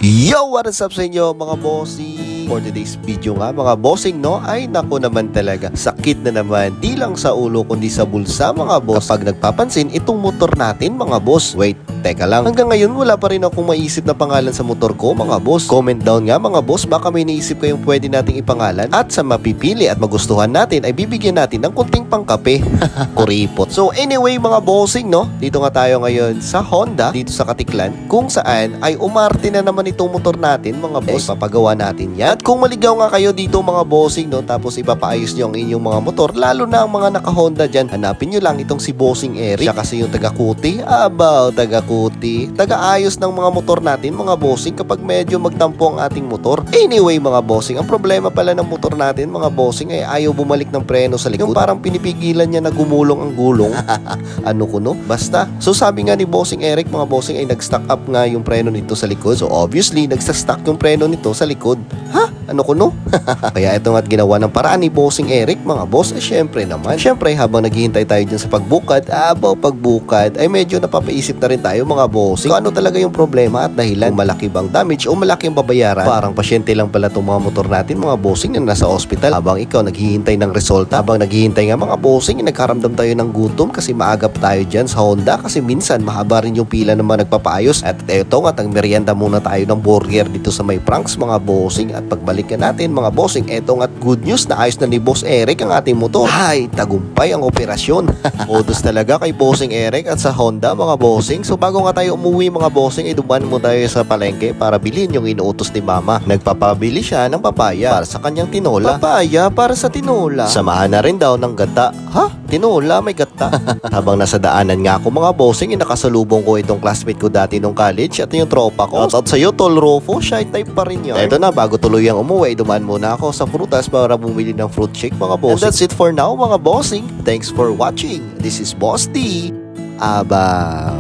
Yo! What is up sa inyo mga bossing? For today's video nga mga bossing, no? Ay naku naman talaga, sakit na naman di lang sa ulo kundi sa bulsa mga boss kapag nagpapansin itong motor natin mga boss. Wait, teka lang, hanggang ngayon wala pa rin akong maisip na pangalan sa motor ko mga boss. Comment down nga mga boss, baka may naisip kayong pwede nating ipangalan at sa mapipili at magustuhan natin ay bibigyan natin ng kunting pangkape. Kuripot. So anyway mga bossing, no? Dito nga tayo ngayon sa Honda, dito sa Katiklan, kung saan ay umarte na naman itong motor natin mga boss. Papagawa natin yan. At kung maligaw nga kayo dito mga bossing, no, tapos ipapaayos nyo ang inyong mga motor, lalo na ang mga naka-Honda dyan, hanapin nyo lang itong si Bossing Eric. Siya kasi yung taga-Kuti. Abaw, taga-Kuti. Taga-ayos ng mga motor natin mga bossing kapag medyo magtampo ang ating motor. Anyway mga bossing, ang problema pala ng motor natin mga bossing ay ayaw bumalik ng preno sa likod. Yung parang pinipigilan niya na gumulong ang gulong. Ano ko no? Basta. So sabi nga ni Bossing Eric mga bossing ay nag-stock up nga yung preno nito sa likod. So obviously, nagsa-stock yung preno nito sa likod. Ha? Ano ko no? Kaya ito nga't ginawa ng paraan ni Bossing Eric mga boss. Syempre naman. Syempre habang naghihintay tayo dyan sa pagbukad, pagbukad ay medyo napapaisip na rin tayo mga bossing. Kung ano talaga yung problema at dahilan. Kung malaki bang damage o malaki ang babayaran. Parang pasyente lang pala itong mga motor natin mga bossing na nasa hospital. Habang ikaw naghihintay ng resulta. Habang naghihintay nga mga bossing, nagkaramdam tayo ng gutom kasi maagap tayo dyan sa Honda. Kasi minsan mahaba rin yung pila ng mga nagpapaayos. At eto nga, merienda muna tayo ng burger dito sa may Franks mga bossing. At pagbalik natin mga bossing, eto nga't good news na ayos na ni Boss Eric ang ating motor. Ay, tagumpay ang operasyon. Modus talaga kay Bossing Eric at sa Honda mga bossing. So bago nga tayo umuwi mga bossing, iduban mo tayo sa palengke para bilhin yung inuutos ni Mama. Nagpapabili siya ng papaya para sa kanyang tinola. Papaya para sa tinola. Samahan na rin daw ng gata. Ha? Tinola? May gata? Habang nasa daanan nga ako mga bossing, nakasalubong ko itong classmate ko dati nung college at yung tropa ko. At sa'yo, Tol Rofo, shy type pa rin yun. Eto na, bago tuluyang umuwi, dumaan muna ako sa frutas para bumili ng fruit shake mga bossing. And that's it for now mga bossing. Thanks for watching. This is Boss D. Aba.